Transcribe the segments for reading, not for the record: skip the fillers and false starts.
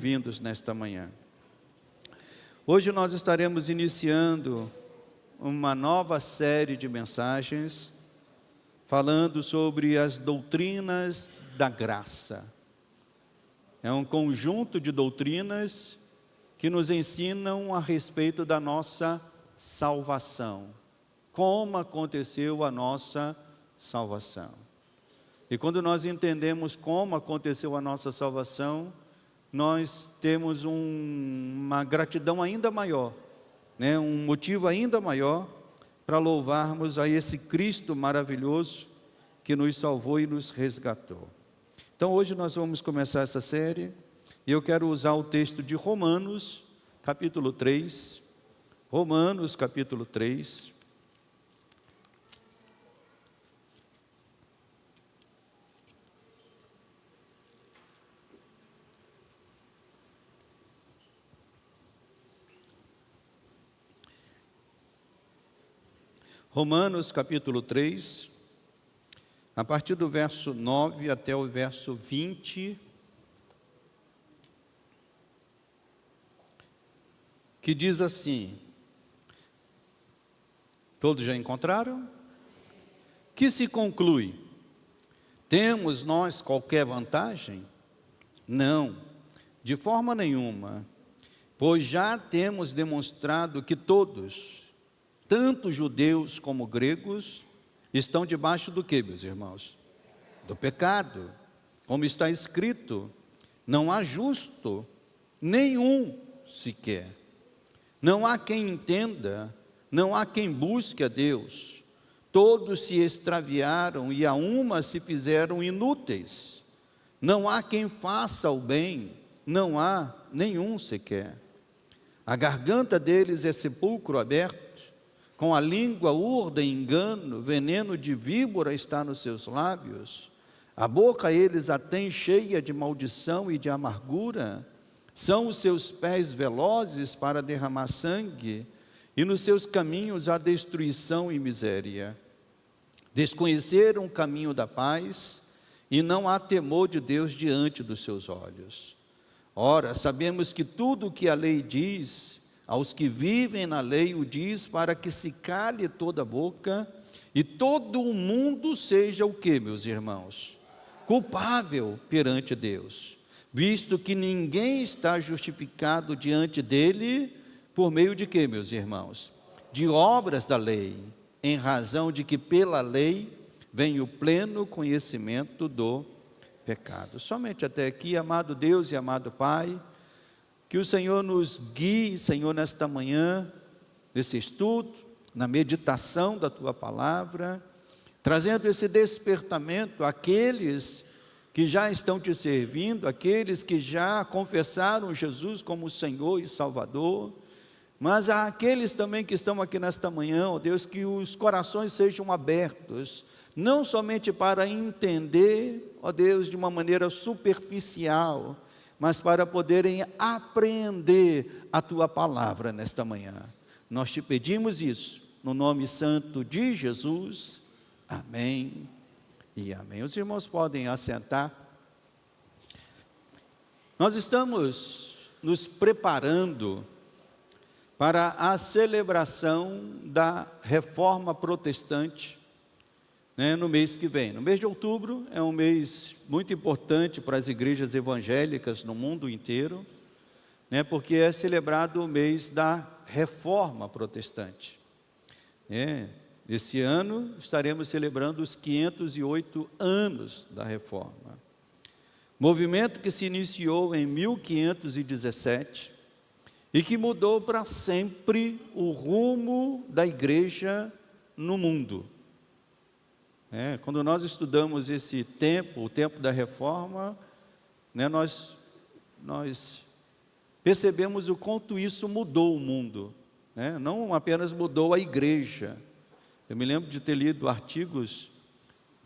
Vindos nesta manhã. Hoje nós estaremos iniciando uma nova série de mensagens falando sobre as doutrinas da graça. É um conjunto de doutrinas que nos ensinam a respeito da nossa salvação. Como aconteceu a nossa salvação. E quando nós entendemos como aconteceu a nossa salvação, nós temos uma gratidão ainda maior, um motivo ainda maior para louvarmos a esse Cristo maravilhoso que nos salvou e nos resgatou. Então hoje nós vamos começar essa série e eu quero usar o texto de Romanos, capítulo 3. Romanos, capítulo 3. Romanos capítulo 3, a partir do verso 9 até o verso 20, que diz assim: todos já encontraram? Que se conclui? Temos nós qualquer vantagem? Não, de forma nenhuma, pois já temos demonstrado que todos, tanto judeus como gregos, estão debaixo do que, meus irmãos? Do pecado. Como está escrito, não há justo, nenhum sequer. Não há quem entenda, não há quem busque a Deus. Todos se extraviaram e a uma se fizeram inúteis. Não há quem faça o bem, não há nenhum sequer. A garganta deles é sepulcro aberto, com a língua urdem engano, veneno de víbora está nos seus lábios, a boca eles a têm cheia de maldição e de amargura, são os seus pés velozes para derramar sangue, e nos seus caminhos há destruição e miséria. Desconheceram o caminho da paz, e não há temor de Deus diante dos seus olhos. Ora, sabemos que tudo o que a lei diz, aos que vivem na lei o diz para que se cale toda a boca e todo o mundo seja o que, meus irmãos? Culpável perante Deus, visto que ninguém está justificado diante dele por meio de que, meus irmãos? De obras da lei, em razão de que pela lei vem o pleno conhecimento do pecado. Somente até aqui, amado Deus e amado Pai, que o Senhor nos guie, Senhor, nesta manhã, nesse estudo, na meditação da Tua Palavra, trazendo esse despertamento àqueles que já estão Te servindo, àqueles que já confessaram Jesus como Senhor e Salvador, mas àqueles também que estão aqui nesta manhã, ó Deus, que os corações sejam abertos, não somente para entender, ó Deus, de uma maneira superficial, mas para poderem apreender a Tua Palavra nesta manhã. Nós Te pedimos isso, no nome santo de Jesus, amém e amém. Os irmãos podem assentar. Nós estamos nos preparando para a celebração da Reforma Protestante, no mês que vem. No mês de outubro é um mês muito importante para as igrejas evangélicas no mundo inteiro, porque é celebrado o mês da Reforma Protestante. Esse ano estaremos celebrando os 508 anos da Reforma. Movimento que se iniciou em 1517 e que mudou para sempre o rumo da igreja no mundo. Quando nós estudamos esse tempo, o tempo da reforma, nós percebemos o quanto isso mudou o mundo, não apenas mudou a igreja. Eu me lembro de ter lido artigos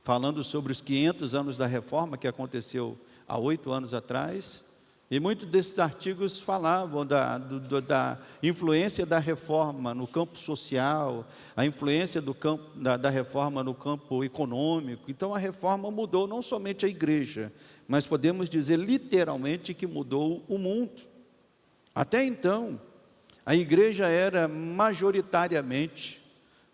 falando sobre os 500 anos da reforma, que aconteceu há 8 anos atrás, E muitos desses artigos falavam da influência da reforma no campo social, a influência da reforma no campo econômico. Então a reforma mudou não somente a igreja, mas podemos dizer literalmente que mudou o mundo. Até então, a igreja era majoritariamente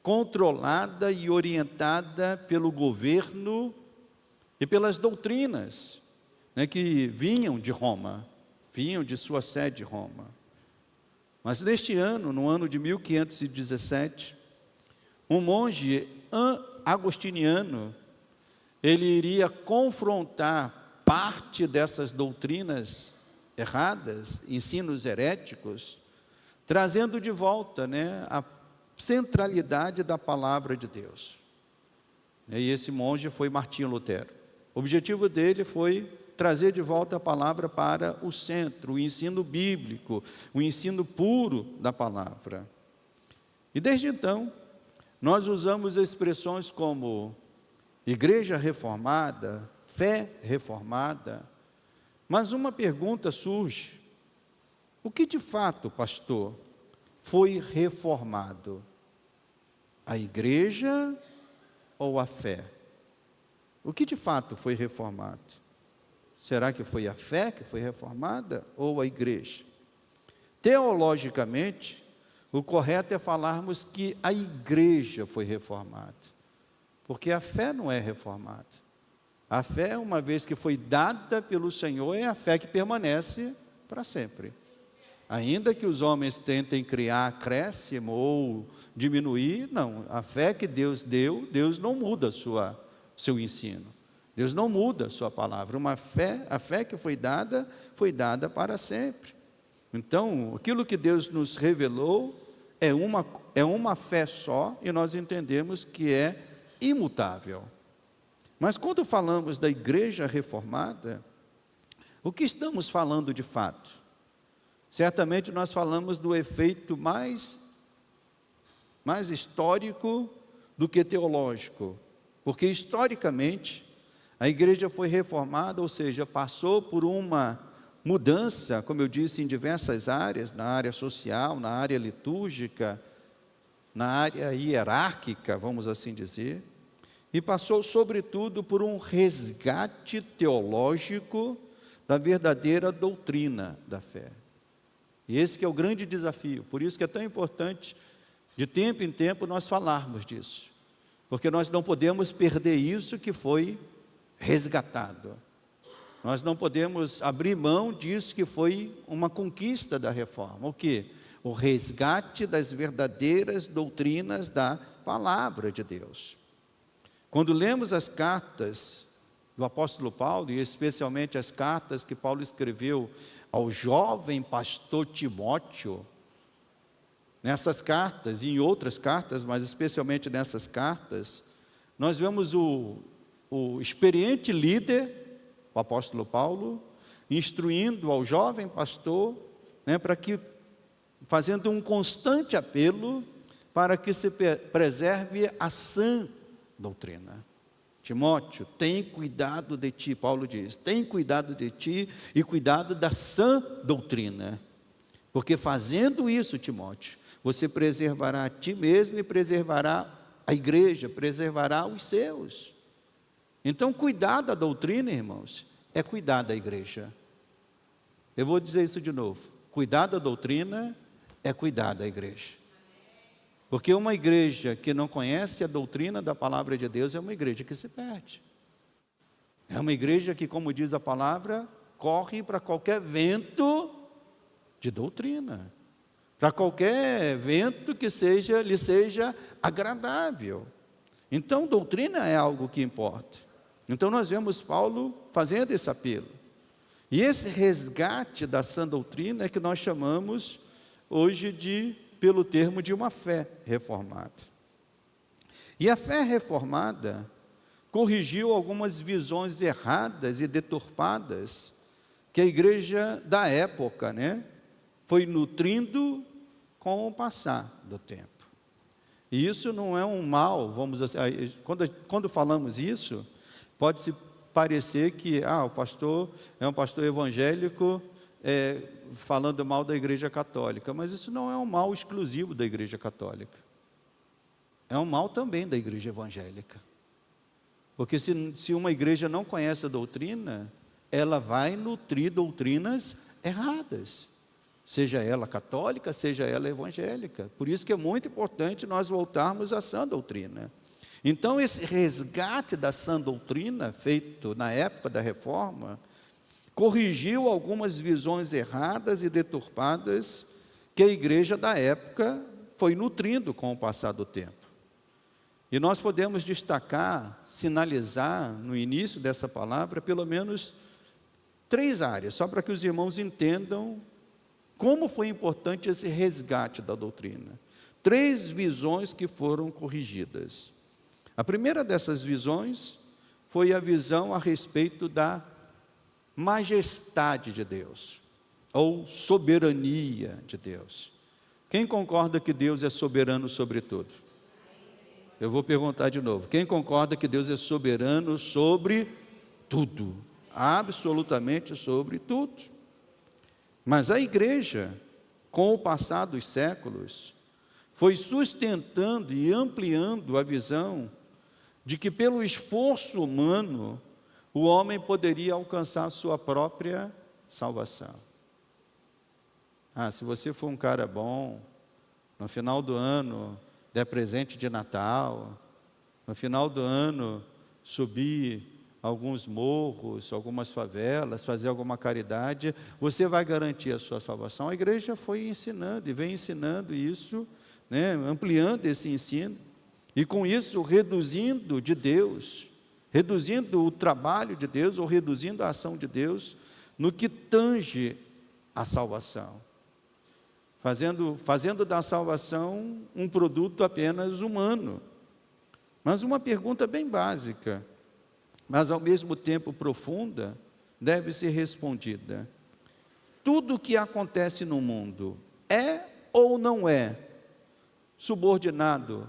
controlada e orientada pelo governo e pelas doutrinas, né, que vinham de Roma, vinham de sua sede Roma. Mas neste ano, no ano de 1517, um monge agostiniano, ele iria confrontar parte dessas doutrinas erradas, ensinos heréticos, trazendo de volta, né, a centralidade da palavra de Deus. E esse monge foi Martinho Lutero. O objetivo dele foi trazer de volta a palavra para o centro, o ensino bíblico, o ensino puro da palavra. E desde então, nós usamos expressões como igreja reformada, fé reformada, mas uma pergunta surge: o que de fato, pastor, foi reformado? A igreja ou a fé? O que de fato foi reformado? Será que foi a fé que foi reformada ou a igreja? Teologicamente, o correto é falarmos que a igreja foi reformada, porque a fé não é reformada. A fé, uma vez que foi dada pelo Senhor, é a fé que permanece para sempre. Ainda que os homens tentem criar acréscimo ou diminuir, não. A fé que Deus deu, Deus não muda seu ensino. Deus não muda a sua palavra. A fé que foi dada para sempre. Então, aquilo que Deus nos revelou é uma fé só, e nós entendemos que é imutável. Mas quando falamos da igreja reformada, o que estamos falando de fato? Certamente nós falamos do efeito mais histórico do que teológico, porque historicamente a igreja foi reformada, ou seja, passou por uma mudança, como eu disse, em diversas áreas, na área social, na área litúrgica, na área hierárquica, vamos assim dizer, e passou sobretudo por um resgate teológico da verdadeira doutrina da fé. E esse que é o grande desafio, por isso que é tão importante, de tempo em tempo, nós falarmos disso, porque nós não podemos perder isso que foi resgatado. Nós não podemos abrir mão disso que foi uma conquista da reforma. O quê? O resgate das verdadeiras doutrinas da palavra de Deus. Quando lemos as cartas do apóstolo Paulo, e especialmente as cartas que Paulo escreveu ao jovem pastor Timóteo, nessas cartas e em outras cartas, mas especialmente nessas cartas, nós vemos o experiente líder, o apóstolo Paulo, instruindo ao jovem pastor, né, fazendo um constante apelo para que se preserve a sã doutrina. Timóteo, tem cuidado de ti, Paulo diz, tem cuidado de ti e cuidado da sã doutrina, porque fazendo isso, Timóteo, você preservará a ti mesmo e preservará a igreja, preservará os seus. Então, cuidar da doutrina, irmãos, é cuidar da igreja. Eu vou dizer isso de novo, cuidar da doutrina é cuidar da igreja. Porque uma igreja que não conhece a doutrina da palavra de Deus é uma igreja que se perde. É uma igreja que, como diz a palavra, corre para qualquer vento de doutrina, para qualquer vento que lhe seja agradável. Então, doutrina é algo que importa. Então, nós vemos Paulo fazendo esse apelo. E esse resgate da sã doutrina é que nós chamamos hoje pelo termo de uma fé reformada. E a fé reformada corrigiu algumas visões erradas e deturpadas que a igreja da época, né, foi nutrindo com o passar do tempo. E isso não é um mal, vamos assim, quando falamos isso, pode-se parecer que o pastor é um pastor evangélico falando mal da Igreja Católica, mas isso não é um mal exclusivo da Igreja Católica. É um mal também da Igreja Evangélica. Porque se uma igreja não conhece a doutrina, ela vai nutrir doutrinas erradas. Seja ela católica, seja ela evangélica. Por isso que é muito importante nós voltarmos à sã doutrina. Então, esse resgate da sã doutrina, feito na época da Reforma, corrigiu algumas visões erradas e deturpadas que a igreja da época foi nutrindo com o passar do tempo. E nós podemos destacar, sinalizar no início dessa palavra, pelo menos 3 áreas, só para que os irmãos entendam como foi importante esse resgate da doutrina. 3 visões que foram corrigidas. A primeira dessas visões foi a visão a respeito da majestade de Deus, ou soberania de Deus. Quem concorda que Deus é soberano sobre tudo? Eu vou perguntar de novo. Quem concorda que Deus é soberano sobre tudo? Absolutamente sobre tudo. Mas a igreja, com o passar dos séculos, foi sustentando e ampliando a visão de que pelo esforço humano, o homem poderia alcançar a sua própria salvação. Se você for um cara bom, no final do ano, der presente de Natal, no final do ano, subir alguns morros, algumas favelas, fazer alguma caridade, você vai garantir a sua salvação. A igreja foi ensinando e vem ensinando isso, ampliando esse ensino, e com isso reduzindo de Deus, reduzindo o trabalho de Deus, ou reduzindo a ação de Deus, no que tange a salvação. Fazendo da salvação um produto apenas humano. Mas uma pergunta bem básica, mas ao mesmo tempo profunda, deve ser respondida. Tudo o que acontece no mundo é ou não é subordinado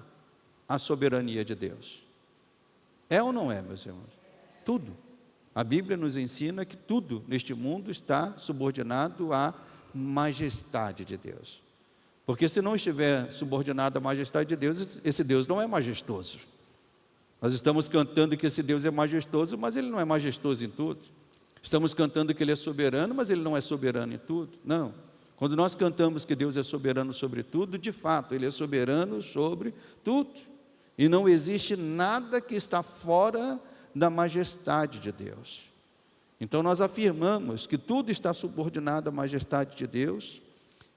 à soberania de Deus? É ou não é, meus irmãos? Tudo. A Bíblia nos ensina que tudo neste mundo está subordinado à majestade de Deus. Porque se não estiver subordinado à majestade de Deus, esse Deus não é majestoso. Nós estamos cantando que esse Deus é majestoso, mas Ele não é majestoso em tudo. Estamos cantando que Ele é soberano, mas Ele não é soberano em tudo. Não. Quando nós cantamos que Deus é soberano sobre tudo, de fato, Ele é soberano sobre tudo. E não existe nada que está fora da majestade de Deus. Então nós afirmamos que tudo está subordinado à majestade de Deus,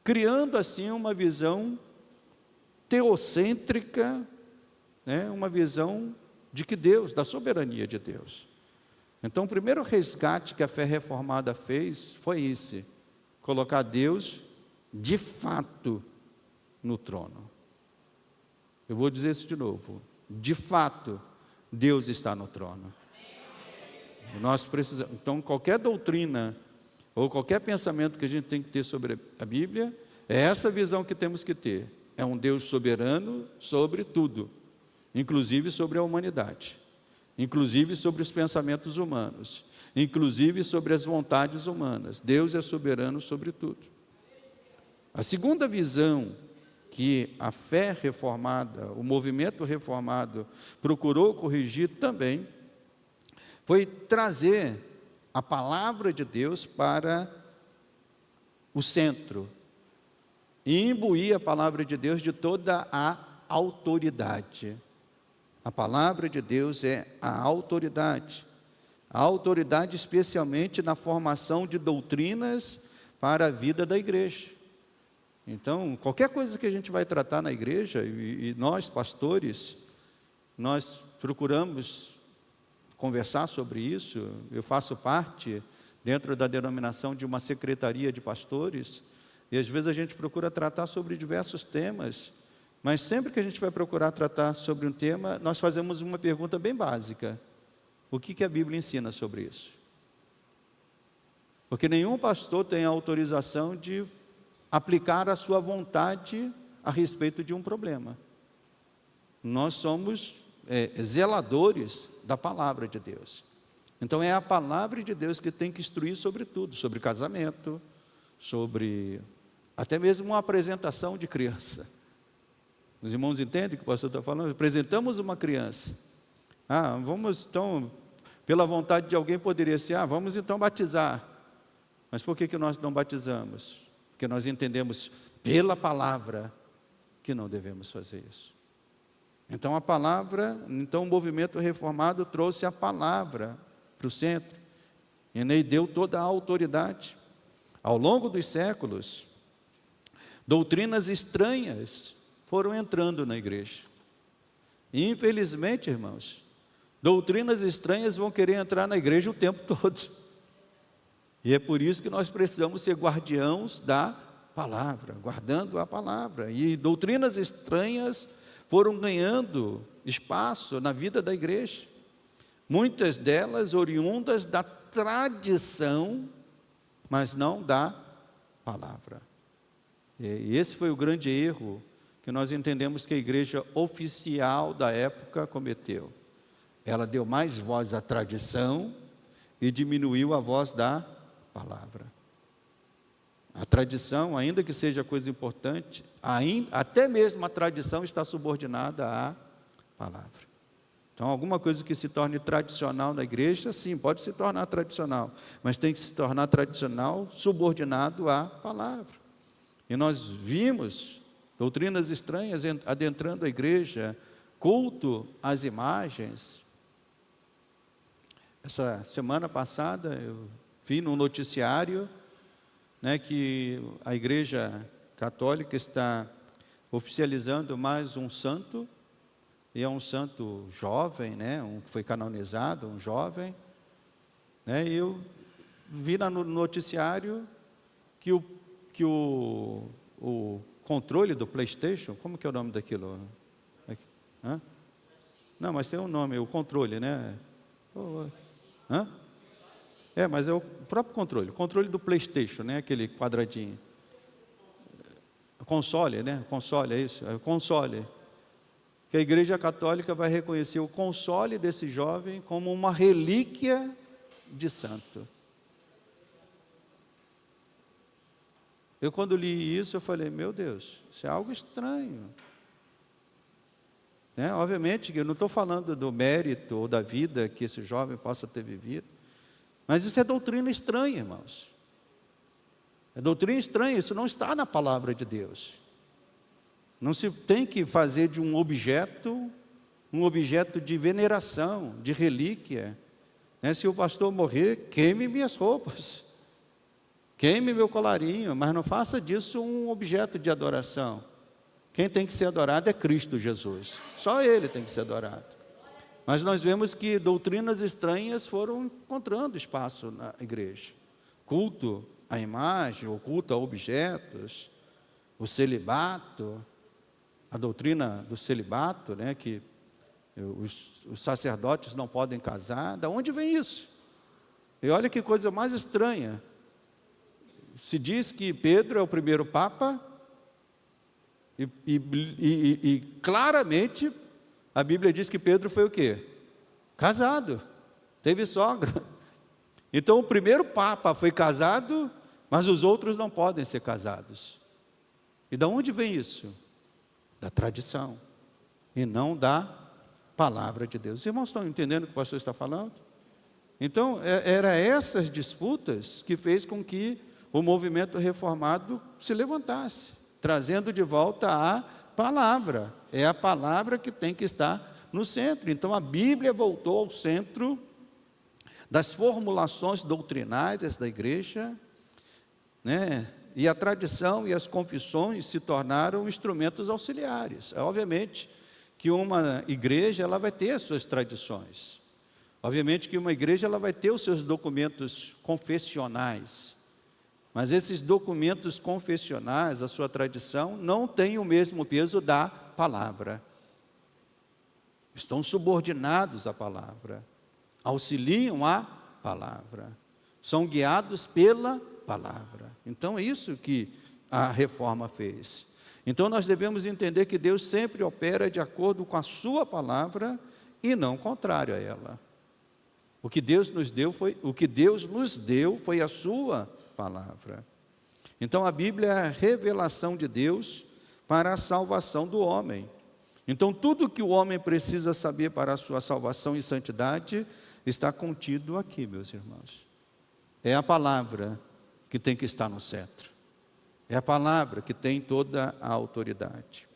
criando assim uma visão teocêntrica, uma visão de que Deus, da soberania de Deus. Então o primeiro resgate que a fé reformada fez foi esse: colocar Deus de fato no trono. Eu vou dizer isso de novo: de fato Deus está no trono. Nós precisamos, então, qualquer doutrina ou qualquer pensamento que a gente tem que ter sobre a Bíblia, é essa visão que temos que ter. É um Deus soberano sobre tudo, inclusive sobre a humanidade, inclusive sobre os pensamentos humanos, inclusive sobre as vontades humanas. Deus é soberano sobre tudo. A segunda visão que a fé reformada, o movimento reformado procurou corrigir também, foi trazer a palavra de Deus para o centro e imbuir a palavra de Deus de toda a autoridade. A palavra de Deus é a autoridade especialmente na formação de doutrinas para a vida da igreja. Então, qualquer coisa que a gente vai tratar na igreja, e nós pastores, nós procuramos conversar sobre isso. Eu faço parte, dentro da denominação, de uma secretaria de pastores, e às vezes a gente procura tratar sobre diversos temas, mas sempre que a gente vai procurar tratar sobre um tema, nós fazemos uma pergunta bem básica: o que a Bíblia ensina sobre isso? Porque nenhum pastor tem a autorização de aplicar a sua vontade a respeito de um problema. Nós somos zeladores da palavra de Deus. Então é a palavra de Deus que tem que instruir sobre tudo, sobre casamento, sobre até mesmo uma apresentação de criança. Os irmãos entendem o que o pastor está falando? Apresentamos uma criança. Vamos então, pela vontade de alguém poderia ser, vamos então batizar. Mas por que nós não batizamos? Porque nós entendemos pela palavra que não devemos fazer isso. Então o movimento reformado trouxe a palavra para o centro. E nele deu toda a autoridade. Ao longo dos séculos, doutrinas estranhas foram entrando na igreja. E infelizmente, irmãos, doutrinas estranhas vão querer entrar na igreja o tempo todo. E é por isso que nós precisamos ser guardiãos da palavra, guardando a palavra. E doutrinas estranhas foram ganhando espaço na vida da igreja. Muitas delas oriundas da tradição, mas não da palavra. E esse foi o grande erro que nós entendemos que a igreja oficial da época cometeu. Ela deu mais voz à tradição e diminuiu a voz da palavra. A tradição, ainda que seja coisa importante, até mesmo a tradição está subordinada à palavra. Então, alguma coisa que se torne tradicional na igreja, sim, pode se tornar tradicional, mas tem que se tornar tradicional subordinado à palavra. E nós vimos doutrinas estranhas adentrando a igreja, culto às imagens. Essa semana passada eu vi no noticiário, que a Igreja Católica está oficializando mais um santo, e é um santo jovem, que foi canonizado, um jovem. E eu vi no noticiário que o controle do PlayStation, como que é o nome daquilo? Não, mas tem um nome, o controle, mas é o próprio controle, o controle do PlayStation, aquele quadradinho. Console, console, é isso, é o console. Que a Igreja Católica vai reconhecer o console desse jovem como uma relíquia de santo. Eu, quando li isso, eu falei, meu Deus, isso é algo estranho. Obviamente que eu não estou falando do mérito ou da vida que esse jovem possa ter vivido, mas isso é doutrina estranha, irmãos. É doutrina estranha, isso não está na palavra de Deus. Não se tem que fazer de um objeto de veneração, de relíquia. Se o pastor morrer, queime minhas roupas. Queime meu colarinho, mas não faça disso um objeto de adoração. Quem tem que ser adorado é Cristo Jesus. Só Ele tem que ser adorado. Mas nós vemos que doutrinas estranhas foram encontrando espaço na igreja. Culto à imagem, o culto a objetos, o celibato, a doutrina do celibato, que os sacerdotes não podem casar. Da onde vem isso? E olha que coisa mais estranha. Se diz que Pedro é o primeiro Papa, e claramente a Bíblia diz que Pedro foi o quê? Casado, teve sogra. Então o primeiro Papa foi casado, mas os outros não podem ser casados. E de onde vem isso? Da tradição, e não da palavra de Deus. Os irmãos estão entendendo o que o pastor está falando? Então, eram essas disputas que fez com que o movimento reformado se levantasse, trazendo de volta a palavra. É a palavra que tem que estar no centro. Então, a Bíblia voltou ao centro das formulações doutrinárias da igreja, e a tradição e as confissões se tornaram instrumentos auxiliares. Obviamente que uma igreja ela vai ter as suas tradições. Obviamente que uma igreja ela vai ter os seus documentos confessionais. Mas esses documentos confessionais, a sua tradição, não tem o mesmo peso da palavra. Estão subordinados à palavra, auxiliam a palavra, são guiados pela palavra. Então é isso que a reforma fez. Então nós devemos entender que Deus sempre opera de acordo com a sua palavra e não contrário a ela. O que Deus nos deu foi a sua palavra. Então a Bíblia é a revelação de Deus para a salvação do homem. Então tudo que o homem precisa saber para a sua salvação e santidade está contido aqui, meus irmãos. É a palavra que tem que estar no centro. É a palavra que tem toda a autoridade.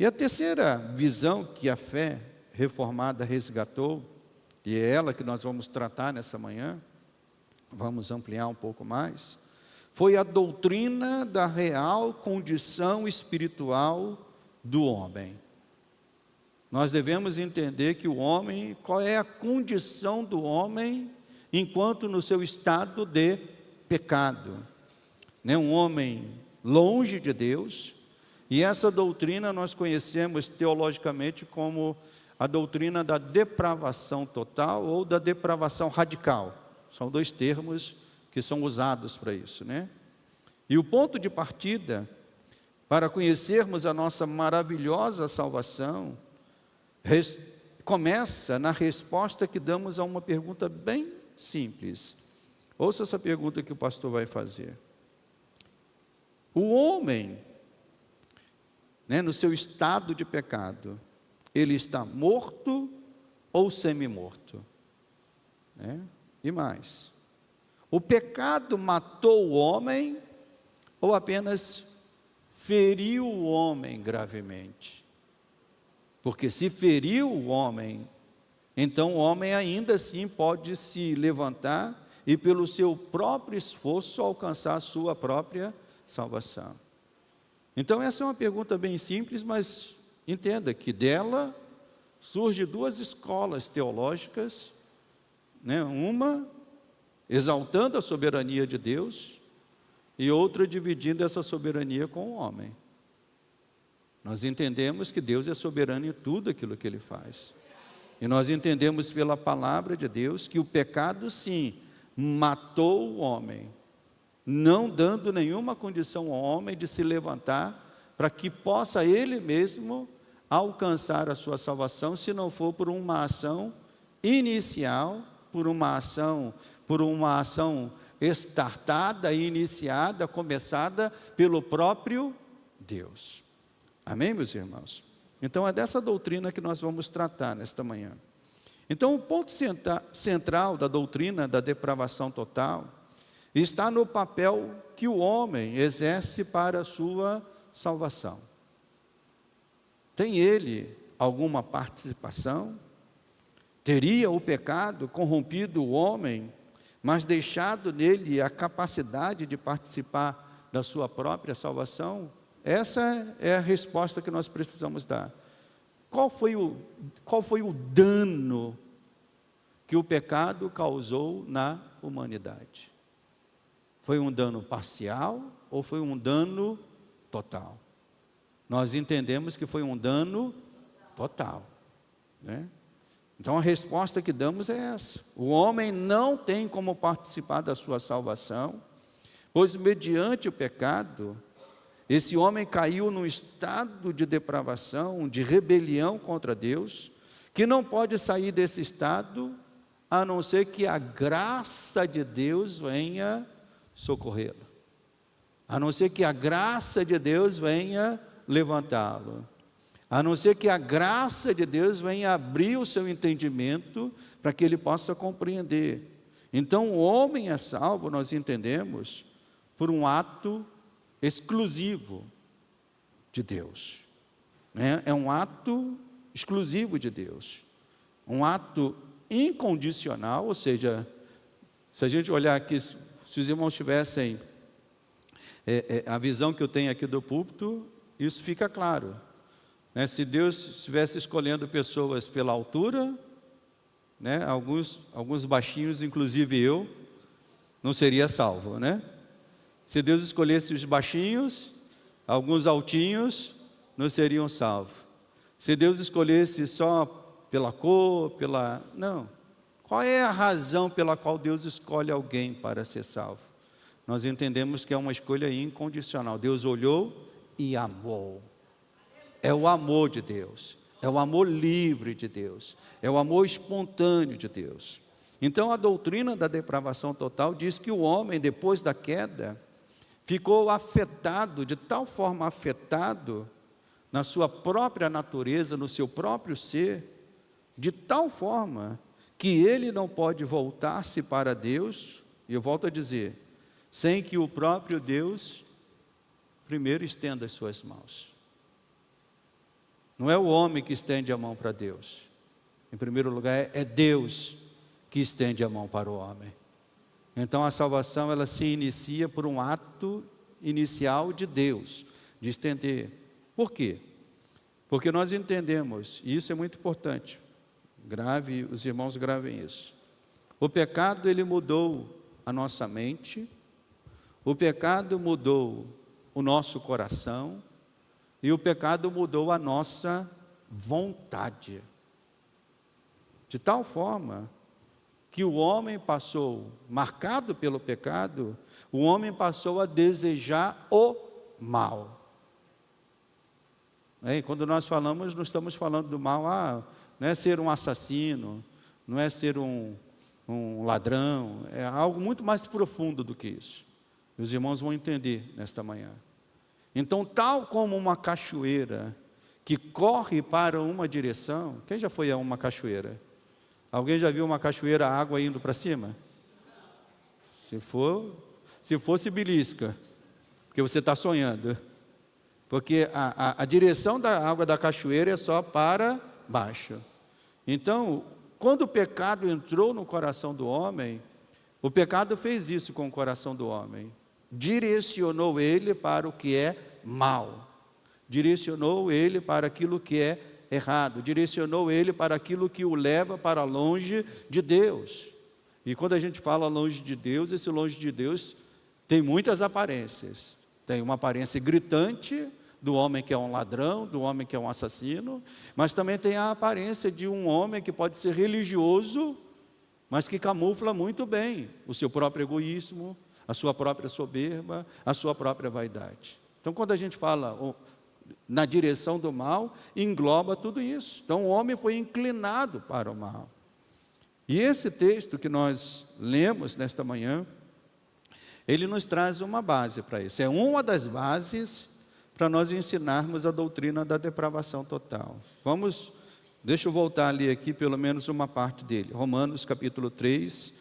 E a terceira visão que a fé reformada resgatou, e é ela que nós vamos tratar nessa manhã, vamos ampliar um pouco mais, foi a doutrina da real condição espiritual do homem. Nós devemos entender que o homem, qual é a condição do homem enquanto no seu estado de pecado. Um homem longe de Deus, e essa doutrina nós conhecemos teologicamente como a doutrina da depravação total ou da depravação radical. São dois termos que são usados para isso, E o ponto de partida para conhecermos a nossa maravilhosa salvação começa na resposta que damos a uma pergunta bem simples. Ouça essa pergunta que o pastor vai fazer. O homem, no seu estado de pecado, ele está morto ou semi-morto? E mais, o pecado matou o homem ou apenas feriu o homem gravemente? Porque se feriu o homem, então o homem ainda assim pode se levantar e pelo seu próprio esforço alcançar a sua própria salvação. Então essa é uma pergunta bem simples, mas entenda que dela surgem duas escolas teológicas, uma exaltando a soberania de Deus e outra dividindo essa soberania com o homem. Nós entendemos que Deus é soberano em tudo aquilo que Ele faz. E nós entendemos pela palavra de Deus que o pecado, sim, matou o homem, não dando nenhuma condição ao homem de se levantar para que possa ele mesmo alcançar a sua salvação, se não for por uma ação inicial, por uma ação estartada, iniciada, começada pelo próprio Deus. Amém, meus irmãos? Então é dessa doutrina que nós vamos tratar nesta manhã. Então o ponto central da doutrina da depravação total está no papel que o homem exerce para a sua salvação. Tem ele alguma participação? Teria o pecado corrompido o homem, mas deixado nele a capacidade de participar da sua própria salvação? Essa é a resposta que nós precisamos dar. Qual foi o dano que o pecado causou na humanidade? Foi um dano parcial ou foi um dano total? Nós entendemos que foi um dano total, Então a resposta que damos é essa: o homem não tem como participar da sua salvação, pois mediante o pecado, esse homem caiu num estado de depravação, de rebelião contra Deus, que não pode sair desse estado, a não ser que a graça de Deus venha socorrê-lo, a não ser que a graça de Deus venha levantá-lo, a não ser que a graça de Deus venha abrir o seu entendimento para que ele possa compreender. Então o homem é salvo, nós entendemos, por um ato exclusivo de Deus, é um ato exclusivo de Deus, um ato incondicional, ou seja, se a gente olhar aqui, se os irmãos tivessem a visão que eu tenho aqui do púlpito, isso fica claro, se Deus estivesse escolhendo pessoas pela altura, alguns baixinhos, inclusive eu, não seria salvo, Se Deus escolhesse os baixinhos, alguns altinhos, não seriam salvos. Se Deus escolhesse só pela cor, não. Qual é a razão pela qual Deus escolhe alguém para ser salvo? Nós entendemos que é uma escolha incondicional. Deus olhou e amou. É o amor de Deus. É o amor livre de Deus. É o amor espontâneo de Deus. Então a doutrina da depravação total diz que o homem, depois da queda, ficou afetado, de tal forma afetado, na sua própria natureza, no seu próprio ser, de tal forma que ele não pode voltar-se para Deus, e eu volto a dizer, sem que o próprio Deus primeiro estenda as suas mãos. Não é o homem que estende a mão para Deus. Em primeiro lugar, é Deus que estende a mão para o homem. Então a salvação, ela se inicia por um ato inicial de Deus, de estender. Por quê? Porque nós entendemos, e isso é muito importante, os irmãos gravem isso. O pecado, ele mudou a nossa mente, o pecado mudou o nosso coração, e o pecado mudou a nossa vontade. De tal forma que o homem passou, marcado pelo pecado, o homem passou a desejar o mal. E quando nós falamos, não estamos falando do mal, não é ser um assassino, não é ser um ladrão, é algo muito mais profundo do que isso. E os irmãos vão entender nesta manhã. Então, tal como uma cachoeira que corre para uma direção, quem já foi a uma cachoeira? Alguém já viu uma cachoeira, a água indo para cima? Se fosse belisca, porque você está sonhando. Porque a direção da água da cachoeira é só para baixo. Então, quando o pecado entrou no coração do homem, o pecado fez isso com o coração do homem. Direcionou ele para o que é mal. Direcionou ele para aquilo que é errado, direcionou ele para aquilo que o leva para longe de Deus. E quando a gente fala longe de Deus, esse longe de Deus tem muitas aparências. Tem uma aparência gritante do homem que é um ladrão, do homem que é um assassino, mas também tem a aparência de um homem que pode ser religioso, mas que camufla muito bem o seu próprio egoísmo, a sua própria soberba, a sua própria vaidade. Então, quando a gente fala na direção do mal, engloba tudo isso. Então o homem foi inclinado para o mal. E esse texto que nós lemos nesta manhã, ele nos traz uma base para isso. É uma das bases para nós ensinarmos a doutrina da depravação total. Deixa eu voltar ali aqui pelo menos uma parte dele. Romanos capítulo 3,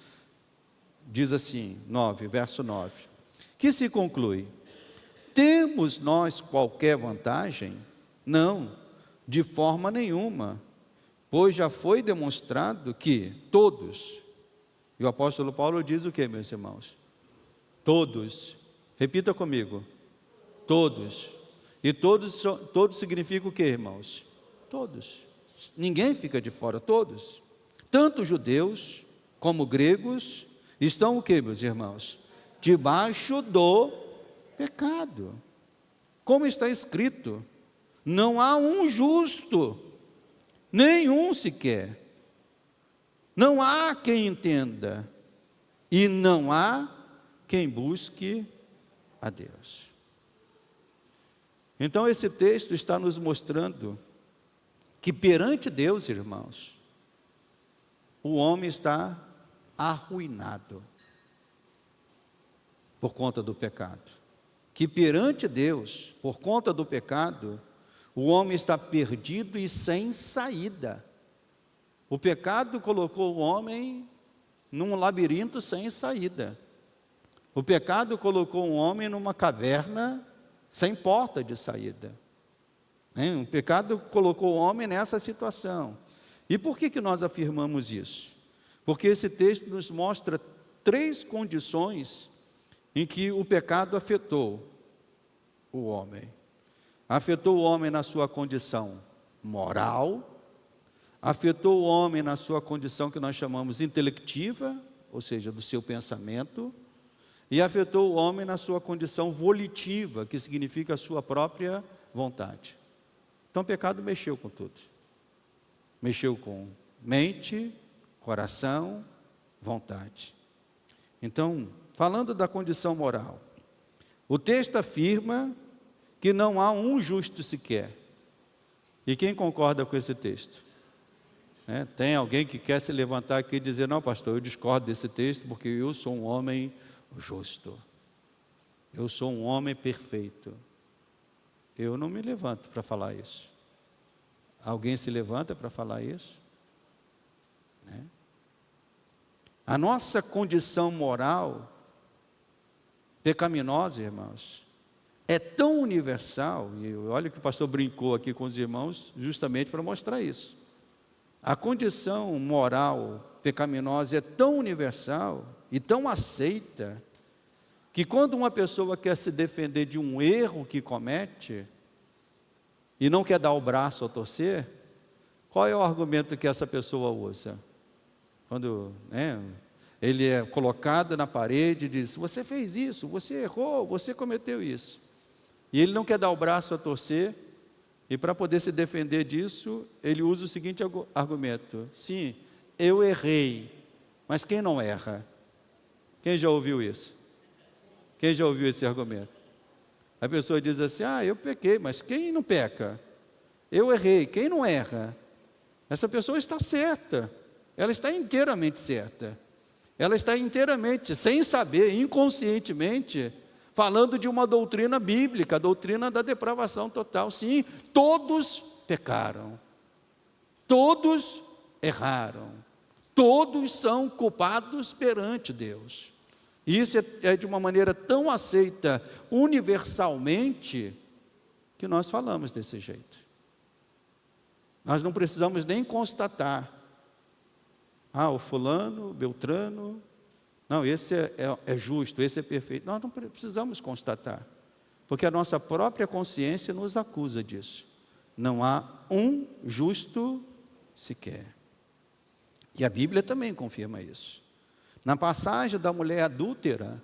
diz assim, verso 9. Que se conclui? Temos nós qualquer vantagem? Não, de forma nenhuma, pois já foi demonstrado que todos, e o apóstolo Paulo diz o que, meus irmãos? Todos, repita comigo, todos, e todos significa o que, irmãos? Todos, ninguém fica de fora, todos, tanto judeus como gregos, estão o que, meus irmãos? Debaixo do pecado. Como está escrito, não há um justo, nenhum sequer. Não há quem entenda, e não há quem busque a Deus. Então esse texto está nos mostrando que perante Deus, irmãos, o homem está arruinado por conta do pecado. Que perante Deus, por conta do pecado, o homem está perdido e sem saída. O pecado colocou o homem num labirinto sem saída. O pecado colocou o homem numa caverna sem porta de saída. O pecado colocou o homem nessa situação. E por que nós afirmamos isso? Porque esse texto nos mostra 3 condições em que o pecado afetou o homem. Afetou o homem na sua condição moral, afetou o homem na sua condição que nós chamamos intelectiva, ou seja, do seu pensamento, e afetou o homem na sua condição volitiva, que significa a sua própria vontade. Então o pecado mexeu com tudo. Mexeu com mente, coração, vontade. Então, falando da condição moral, o texto afirma que não há um justo sequer. E quem concorda com esse texto? Tem alguém que quer se levantar aqui e dizer, não pastor, eu discordo desse texto porque eu sou um homem justo. eu sou um homem perfeito. Eu não me levanto para falar isso. Alguém se levanta para falar isso? Né? A nossa condição moral pecaminosa, irmãos, é tão universal, e olha que o pastor brincou aqui com os irmãos, justamente para mostrar isso. A condição moral pecaminosa é tão universal e tão aceita, que quando uma pessoa quer se defender de um erro que comete, e não quer dar o braço a torcer, qual é o argumento que essa pessoa usa? Quando ele é colocado na parede e diz, você fez isso, você errou, você cometeu isso. E ele não quer dar o braço a torcer, e para poder se defender disso, ele usa o seguinte argumento: sim, eu errei, mas quem não erra? Quem já ouviu isso? Quem já ouviu esse argumento? A pessoa diz assim, eu pequei, mas quem não peca? Eu errei, quem não erra? Essa pessoa está certa, ela está inteiramente certa. Ela está inteiramente, sem saber, inconscientemente, falando de uma doutrina bíblica, a doutrina da depravação total. Sim, todos pecaram, todos erraram, todos são culpados perante Deus. E isso é de uma maneira tão aceita universalmente, que nós falamos desse jeito. Nós não precisamos nem constatar, o fulano, o beltrano, não, esse é justo, esse é perfeito. Nós não precisamos constatar, porque a nossa própria consciência nos acusa disso. Não há um justo sequer. E a Bíblia também confirma isso. Na passagem da mulher adúltera,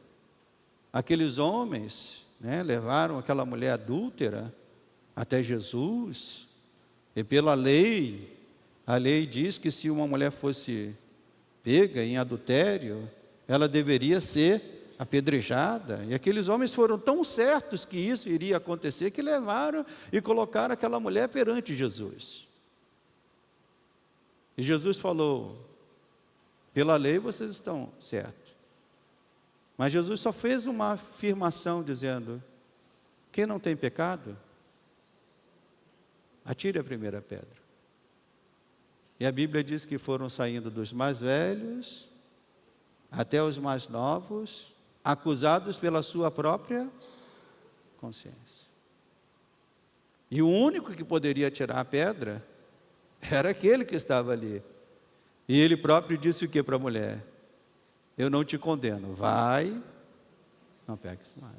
aqueles homens levaram aquela mulher adúltera até Jesus, e pela lei, a lei diz que se uma mulher fosse pega em adultério, ela deveria ser apedrejada. E aqueles homens foram tão certos que isso iria acontecer, que levaram e colocaram aquela mulher perante Jesus. E Jesus falou, pela lei vocês estão certos. Mas Jesus só fez uma afirmação dizendo, quem não tem pecado, atire a primeira pedra. E a Bíblia diz que foram saindo dos mais velhos até os mais novos, acusados pela sua própria consciência. E o único que poderia tirar a pedra era aquele que estava ali. E ele próprio disse o que para a mulher? Eu não te condeno, vai, não peques mais.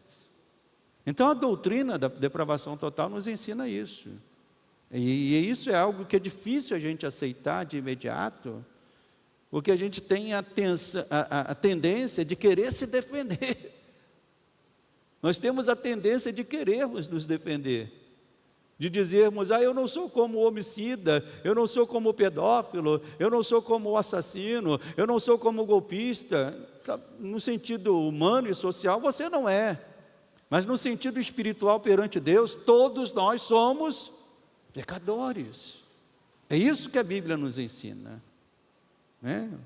Então a doutrina da depravação total nos ensina isso. E isso é algo que é difícil a gente aceitar de imediato, porque a gente tem a tendência de querer se defender. Nós temos a tendência de querermos nos defender, de dizermos, eu não sou como o homicida, eu não sou como o pedófilo, eu não sou como o assassino, eu não sou como o golpista. No sentido humano e social, você não é. Mas no sentido espiritual perante Deus, todos nós somos pecadores. É isso que a Bíblia nos ensina.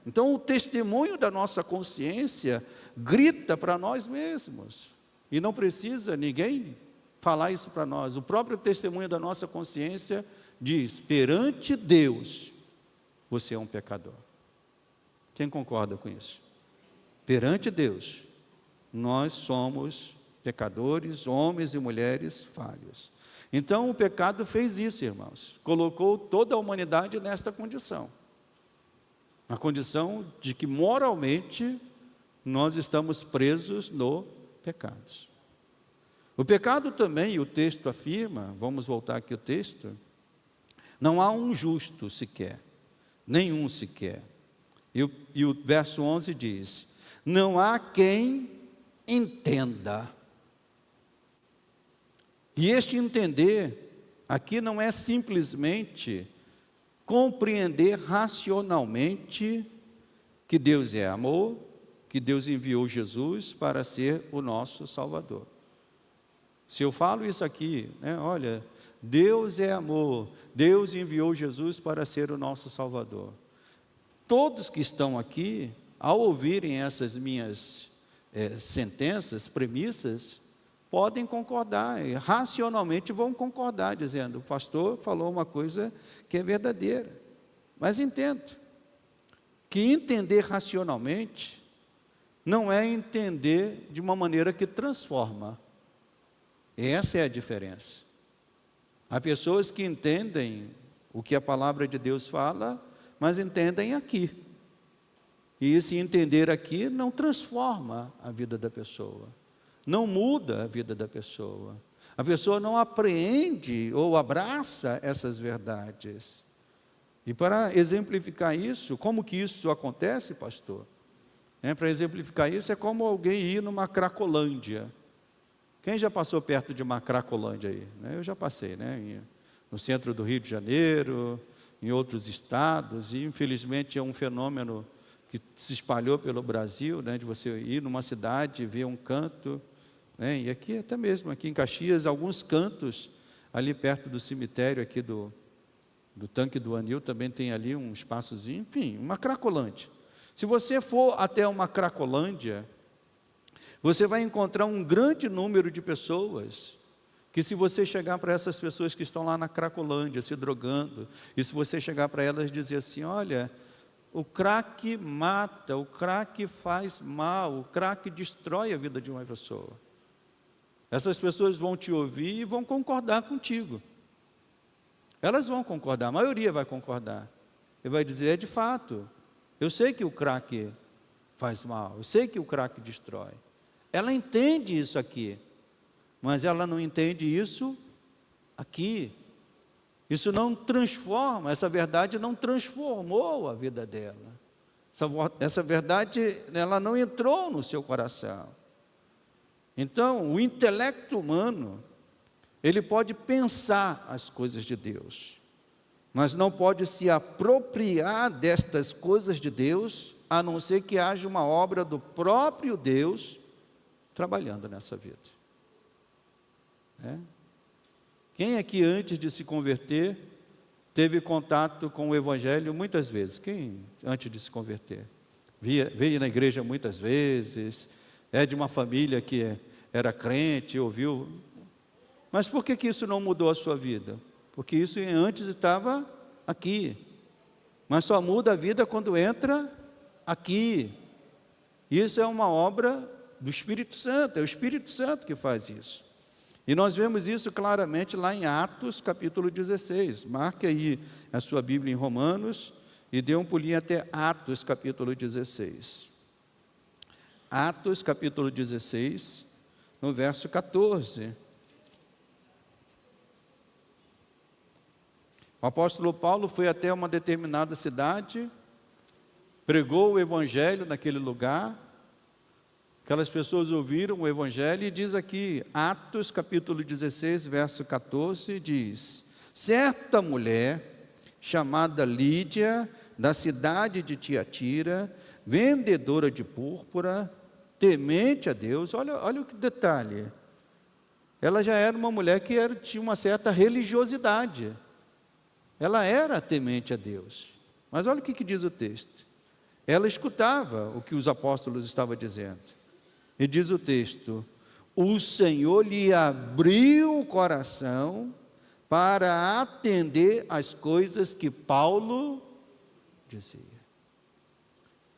Então o testemunho da nossa consciência grita para nós mesmos, e não precisa ninguém falar isso para nós. O próprio testemunho da nossa consciência diz, perante Deus você é um pecador. Quem concorda com isso? Perante Deus nós somos pecadores, homens e mulheres falhos. Então o pecado fez isso, irmãos, colocou toda a humanidade nesta condição. A condição de que moralmente nós estamos presos no pecado. O pecado também, o texto afirma, vamos voltar aqui ao texto, não há um justo sequer, nenhum sequer. E o verso 11 diz, não há quem entenda. E este entender, aqui não é simplesmente compreender racionalmente que Deus é amor, que Deus enviou Jesus para ser o nosso Salvador. Se eu falo isso aqui, olha, Deus é amor, Deus enviou Jesus para ser o nosso Salvador. Todos que estão aqui, ao ouvirem essas minhas sentenças, premissas, podem concordar, e racionalmente vão concordar, dizendo: o pastor falou uma coisa que é verdadeira. Mas entendo que entender racionalmente não é entender de uma maneira que transforma. Essa é a diferença. Há pessoas que entendem o que a palavra de Deus fala, mas entendem aqui. E esse entender aqui não transforma a vida da pessoa, não muda a vida da pessoa. A pessoa não apreende ou abraça essas verdades. E para exemplificar isso, como que isso acontece, pastor? Para exemplificar isso, é como alguém ir numa Cracolândia. Quem já passou perto de uma Cracolândia aí? Eu já passei, no centro do Rio de Janeiro, em outros estados, e infelizmente é um fenômeno que se espalhou pelo Brasil, de você ir numa cidade e ver um canto, e aqui até mesmo, aqui em Caxias, alguns cantos, ali perto do cemitério aqui do Tanque do Anil, também tem ali um espaçozinho, enfim, uma Cracolândia. Se você for até uma Cracolândia, você vai encontrar um grande número de pessoas, que se você chegar para essas pessoas que estão lá na Cracolândia, se drogando, e se você chegar para elas e dizer assim: olha, o crack mata, o crack faz mal, o crack destrói a vida de uma pessoa. Essas pessoas vão te ouvir e vão concordar contigo. Elas vão concordar, a maioria vai concordar. E vai dizer: é de fato, eu sei que o crack faz mal, eu sei que o crack destrói. Ela entende isso aqui, mas ela não entende isso aqui. Isso não transforma, essa verdade não transformou a vida dela. Essa verdade, ela não entrou no seu coração. Então, o intelecto humano, ele pode pensar as coisas de Deus, mas não pode se apropriar destas coisas de Deus, a não ser que haja uma obra do próprio Deus trabalhando nessa vida. Quem aqui antes de se converter teve contato com o Evangelho muitas vezes? Quem antes de se converter? Veio na igreja muitas vezes, é de uma família que era crente, ouviu. Mas por que isso não mudou a sua vida? Porque isso antes estava aqui, mas só muda a vida quando entra aqui. Isso é uma obra do Espírito Santo, é o Espírito Santo que faz isso. E nós vemos isso claramente lá em Atos, capítulo 16. Marque aí a sua Bíblia em Romanos e dê um pulinho até Atos, capítulo 16. Atos, capítulo 16, no verso 14. O apóstolo Paulo foi até uma determinada cidade, pregou o Evangelho naquele lugar. Aquelas pessoas ouviram o Evangelho e diz aqui, Atos capítulo 16, verso 14, diz: certa mulher, chamada Lídia, da cidade de Tiatira, vendedora de púrpura, temente a Deus. Olha o que detalhe, ela já era uma mulher que tinha uma certa religiosidade, ela era temente a Deus, mas olha o que diz o texto, ela escutava o que os apóstolos estavam dizendo. E diz o texto: o Senhor lhe abriu o coração para atender às coisas que Paulo dizia.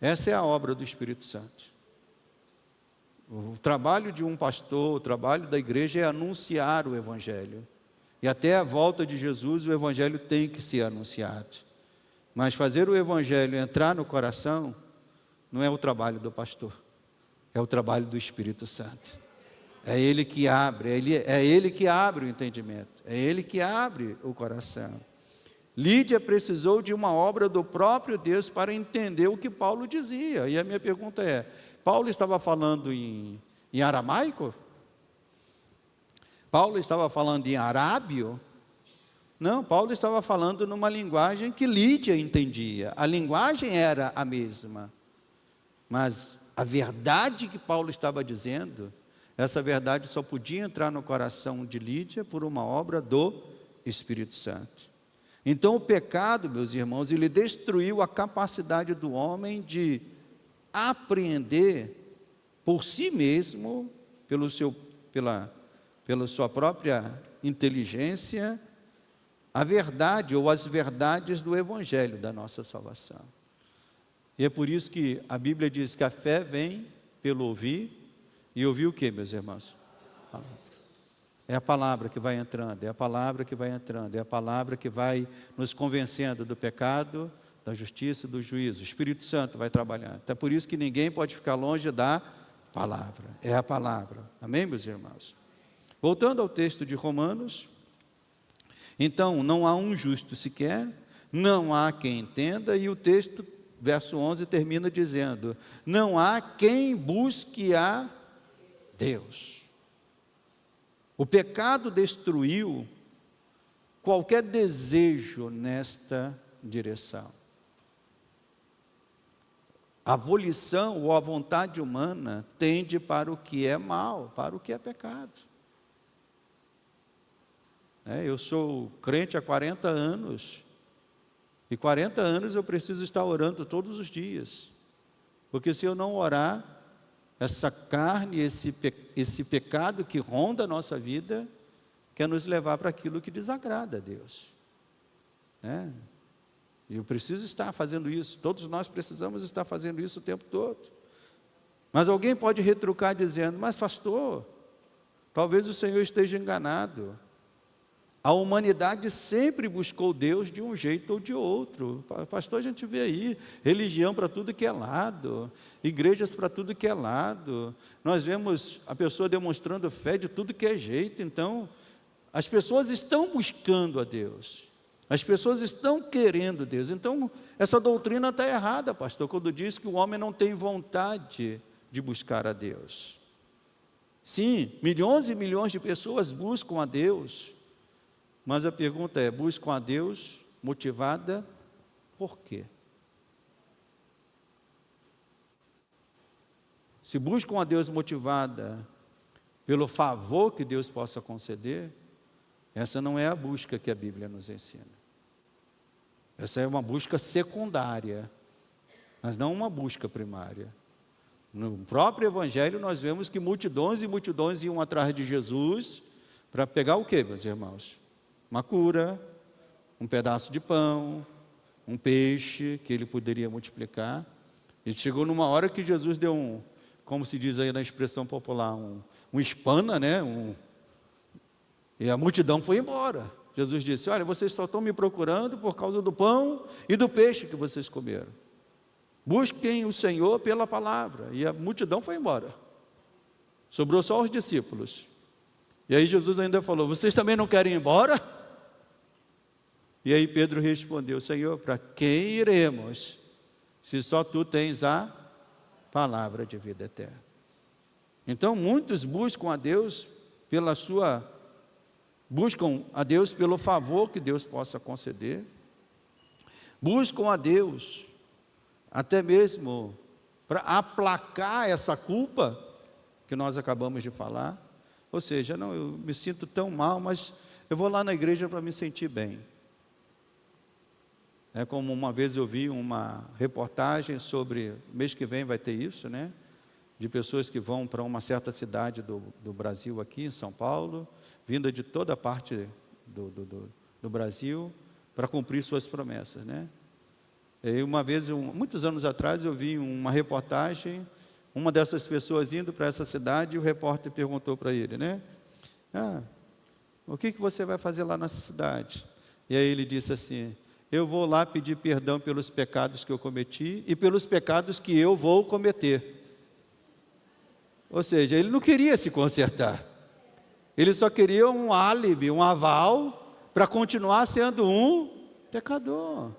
Essa é a obra do Espírito Santo. O trabalho de um pastor, o trabalho da igreja é anunciar o Evangelho. E até a volta de Jesus o Evangelho tem que ser anunciado. Mas fazer o Evangelho entrar no coração não é o trabalho do pastor. É o trabalho do Espírito Santo. É Ele que abre, é Ele que abre o entendimento, é Ele que abre o coração. Lídia precisou de uma obra do próprio Deus para entender o que Paulo dizia. E a minha pergunta é: Paulo estava falando em aramaico? Paulo estava falando em arábio? Não, Paulo estava falando numa linguagem que Lídia entendia. A linguagem era a mesma, mas a verdade que Paulo estava dizendo, essa verdade só podia entrar no coração de Lídia por uma obra do Espírito Santo. Então o pecado, meus irmãos, ele destruiu a capacidade do homem de apreender por si mesmo, pela sua própria inteligência, a verdade ou as verdades do Evangelho da nossa salvação. E é por isso que a Bíblia diz que a fé vem pelo ouvir, e ouvir o que, meus irmãos? É a palavra que vai entrando, é a palavra que vai entrando, é a palavra que vai nos convencendo do pecado, da justiça e do juízo. O Espírito Santo vai trabalhando. Então é por isso que ninguém pode ficar longe da palavra. É a palavra. Amém, meus irmãos? Voltando ao texto de Romanos, então, não há um justo sequer, não há quem entenda, e o texto, verso 11, termina dizendo: não há quem busque a Deus. O pecado destruiu qualquer desejo nesta direção. A volição ou a vontade humana tende para o que é mal, para o que é pecado. Eu sou crente há 40 anos, e 40 anos eu preciso estar orando todos os dias, porque se eu não orar, essa carne, esse pecado que ronda a nossa vida, quer nos levar para aquilo que desagrada a Deus. E eu preciso estar fazendo isso, todos nós precisamos estar fazendo isso o tempo todo. Mas alguém pode retrucar dizendo: mas pastor, talvez o Senhor esteja enganado. A humanidade sempre buscou Deus de um jeito ou de outro. Pastor, a gente vê aí, religião para tudo que é lado, igrejas para tudo que é lado. Nós vemos a pessoa demonstrando fé de tudo que é jeito. Então, as pessoas estão buscando a Deus. As pessoas estão querendo Deus. Então, essa doutrina está errada, pastor, quando diz que o homem não tem vontade de buscar a Deus. Sim, milhões e milhões de pessoas buscam a Deus. Mas a pergunta é: buscam a Deus motivada por quê? Se buscam a Deus motivada pelo favor que Deus possa conceder, essa não é a busca que a Bíblia nos ensina. Essa é uma busca secundária, mas não uma busca primária. No próprio Evangelho nós vemos que multidões e multidões iam atrás de Jesus para pegar o quê, meus irmãos? Uma cura, um pedaço de pão, um peixe que ele poderia multiplicar. E chegou numa hora que Jesus deu como se diz aí na expressão popular, um espana, né? E a multidão foi embora. Jesus disse: olha, vocês só estão me procurando por causa do pão e do peixe que vocês comeram. Busquem o Senhor pela palavra. E a multidão foi embora. Sobrou só os discípulos. E aí Jesus ainda falou: vocês também não querem ir embora? E aí Pedro respondeu: Senhor, para quem iremos, se só tu tens a palavra de vida eterna? Então muitos buscam a Deus buscam a Deus pelo favor que Deus possa conceder, buscam a Deus até mesmo para aplacar essa culpa que nós acabamos de falar. Ou seja, não, eu me sinto tão mal, mas eu vou lá na igreja para me sentir bem. É como uma vez eu vi uma reportagem sobre, mês que vem vai ter isso, né? De pessoas que vão para uma certa cidade do Brasil aqui, em São Paulo, vinda de toda a parte do Brasil, para cumprir suas promessas, né? E uma vez, muitos anos atrás, eu vi uma reportagem, uma dessas pessoas indo para essa cidade, e o repórter perguntou para ele, né? O que você vai fazer lá nessa cidade? E aí ele disse assim: eu vou lá pedir perdão pelos pecados que eu cometi e pelos pecados que eu vou cometer. Ou seja, ele não queria se consertar. Ele só queria um álibi, um aval, para continuar sendo um pecador.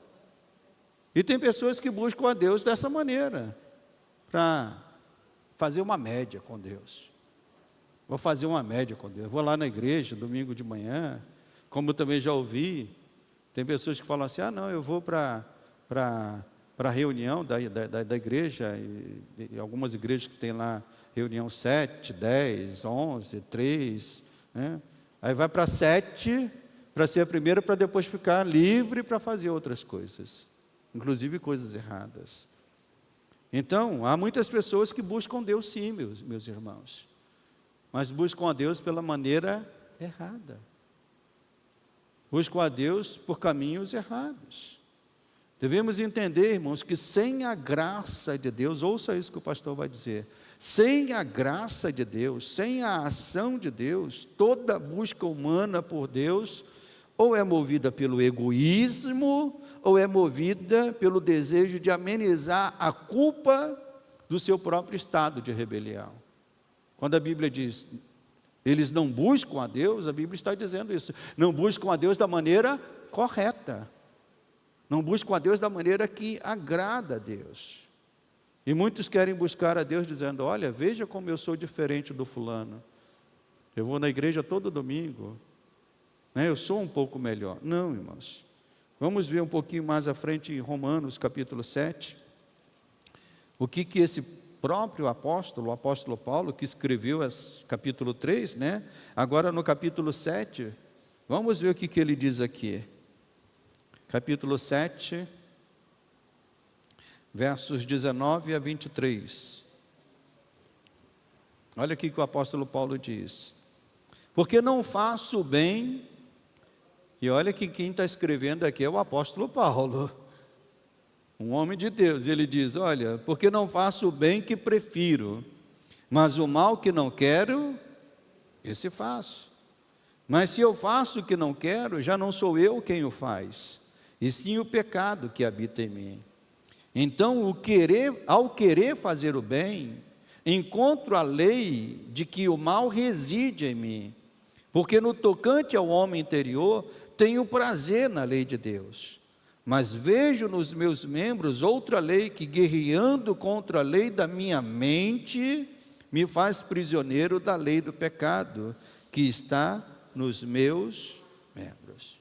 E tem pessoas que buscam a Deus dessa maneira, para fazer uma média com Deus. Vou fazer uma média com Deus. Vou lá na igreja, domingo de manhã, como eu também já ouvi, tem pessoas que falam assim: não, eu vou para a reunião da igreja, e algumas igrejas que tem lá reunião 7, 10, 11, 3, né? Aí vai para 7, para ser a primeira, para depois ficar livre para fazer outras coisas, inclusive coisas erradas. Então, há muitas pessoas que buscam Deus sim, meus irmãos. mas buscam a Deus pela maneira errada. Buscam a Deus por caminhos errados. Devemos entender, irmãos, que sem a graça de Deus, ouça isso que o pastor vai dizer, sem a graça de Deus, sem a ação de Deus, toda busca humana por Deus, ou é movida pelo egoísmo, ou é movida pelo desejo de amenizar a culpa do seu próprio estado de rebelião. Quando a Bíblia diz, eles não buscam a Deus, a Bíblia está dizendo isso, não buscam a Deus da maneira correta, não buscam a Deus da maneira que agrada a Deus. E muitos querem buscar a Deus dizendo, olha, veja como eu sou diferente do fulano, eu vou na igreja todo domingo, né, eu sou um pouco melhor. Não, irmãos, vamos ver um pouquinho mais à frente em Romanos capítulo 7, o que esse próprio apóstolo, o apóstolo Paulo, que escreveu capítulo 3, né? Agora no capítulo 7, vamos ver o que ele diz aqui. Capítulo 7, versos 19 a 23. Olha aqui que o apóstolo Paulo diz. Porque não faço o bem, e olha que quem está escrevendo aqui é o apóstolo Paulo, um homem de Deus. Ele diz, olha, porque não faço o bem que prefiro, mas o mal que não quero, esse faço. Mas se eu faço o que não quero, já não sou eu quem o faz, e sim o pecado que habita em mim. Então, ao querer fazer o bem, encontro a lei de que o mal reside em mim, porque no tocante ao homem interior, tenho prazer na lei de Deus. Mas vejo nos meus membros outra lei que, guerreando contra a lei da minha mente, me faz prisioneiro da lei do pecado, que está nos meus membros.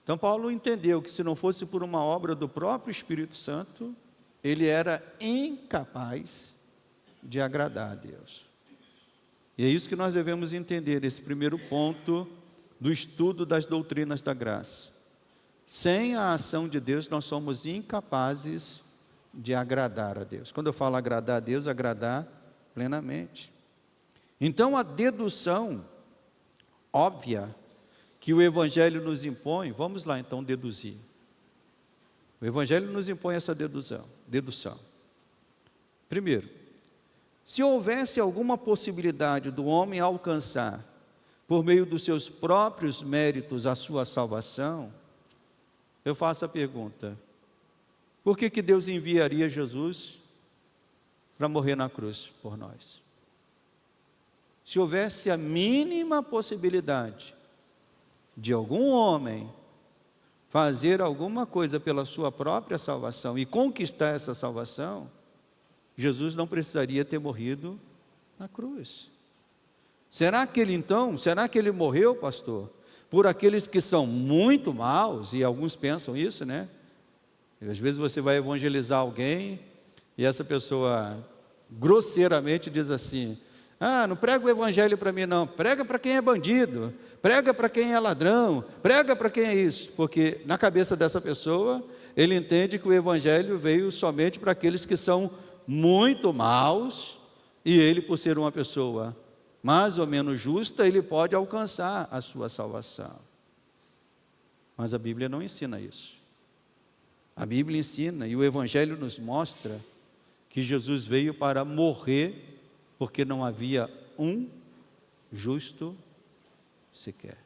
Então Paulo entendeu que se não fosse por uma obra do próprio Espírito Santo, ele era incapaz de agradar a Deus. E é isso que nós devemos entender, esse primeiro ponto do estudo das doutrinas da graça. Sem a ação de Deus, nós somos incapazes de agradar a Deus. Quando eu falo agradar a Deus, agradar plenamente. Então, a dedução óbvia que o Evangelho nos impõe, vamos lá então deduzir. O Evangelho nos impõe essa dedução. Primeiro, se houvesse alguma possibilidade do homem alcançar, por meio dos seus próprios méritos, a sua salvação, eu faço a pergunta, por que Deus enviaria Jesus para morrer na cruz por nós? Se houvesse a mínima possibilidade de algum homem fazer alguma coisa pela sua própria salvação e conquistar essa salvação, Jesus não precisaria ter morrido na cruz. Será que ele morreu, pastor, por aqueles que são muito maus, e alguns pensam isso, né? E às vezes você vai evangelizar alguém, e essa pessoa grosseiramente diz assim, não prega o evangelho para mim não, prega para quem é bandido, prega para quem é ladrão, prega para quem é isso, porque na cabeça dessa pessoa, ele entende que o evangelho veio somente para aqueles que são muito maus, e ele, por ser uma pessoa mais ou menos justa, ele pode alcançar a sua salvação. Mas a Bíblia não ensina isso. A Bíblia ensina, e o Evangelho nos mostra, que Jesus veio para morrer, porque não havia um justo sequer.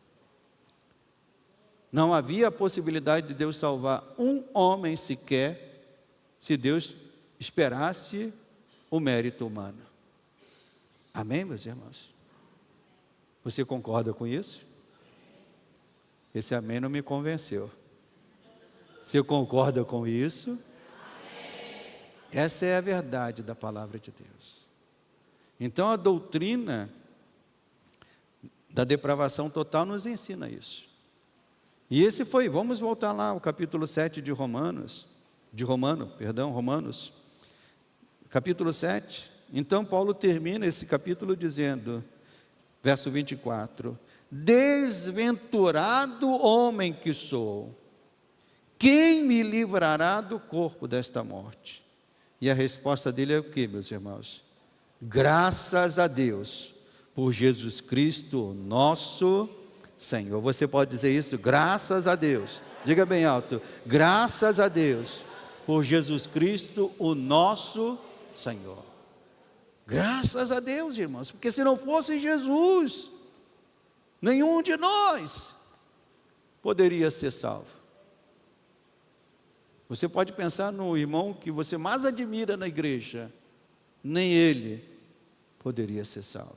Não havia a possibilidade de Deus salvar um homem sequer, se Deus esperasse o mérito humano. Amém, meus irmãos? Você concorda com isso? Esse amém não me convenceu. Você concorda com isso? Essa é a verdade da palavra de Deus. Então a doutrina da depravação total nos ensina isso. E esse foi, vamos voltar lá ao capítulo 7 de Romanos, capítulo 7. Então Paulo termina esse capítulo dizendo, verso 24, desventurado homem que sou, quem me livrará do corpo desta morte? E a resposta dele é o que, meus irmãos? Graças a Deus, por Jesus Cristo, nosso Senhor. Você pode dizer isso? Graças a Deus. Diga bem alto. Graças a Deus, por Jesus Cristo, o nosso Senhor. Graças a Deus, irmãos, porque se não fosse Jesus, nenhum de nós poderia ser salvo. Você pode pensar no irmão que você mais admira na igreja, nem ele poderia ser salvo.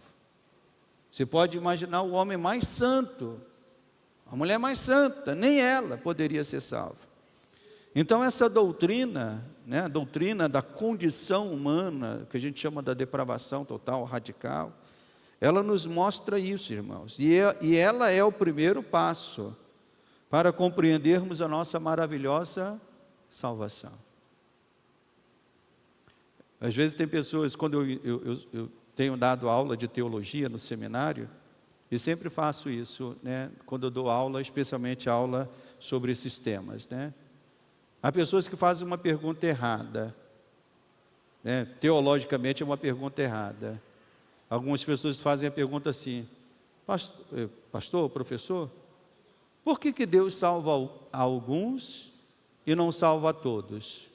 Você pode imaginar o homem mais santo, a mulher mais santa, nem ela poderia ser salva. Então essa doutrina, a doutrina da condição humana, que a gente chama da depravação total, radical, ela nos mostra isso, irmãos, e ela é o primeiro passo para compreendermos a nossa maravilhosa salvação. Às vezes tem pessoas, quando eu tenho dado aula de teologia no seminário, e sempre faço isso, quando eu dou aula, especialmente aula sobre esses temas, Há pessoas que fazem uma pergunta errada, teologicamente é uma pergunta errada. Algumas pessoas fazem a pergunta assim: pastor, professor, por que Deus salva alguns e não salva a todos?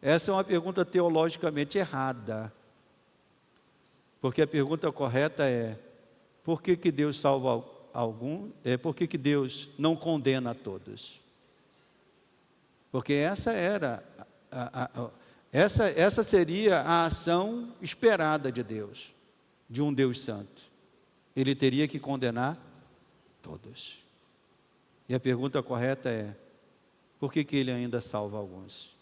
Essa é uma pergunta teologicamente errada, porque a pergunta correta é: por que Deus salva alguns? Por que Deus não condena a todos? Porque essa seria a ação esperada de Deus, de um Deus santo. Ele teria que condenar todos. E a pergunta correta é: por que ele ainda salva alguns?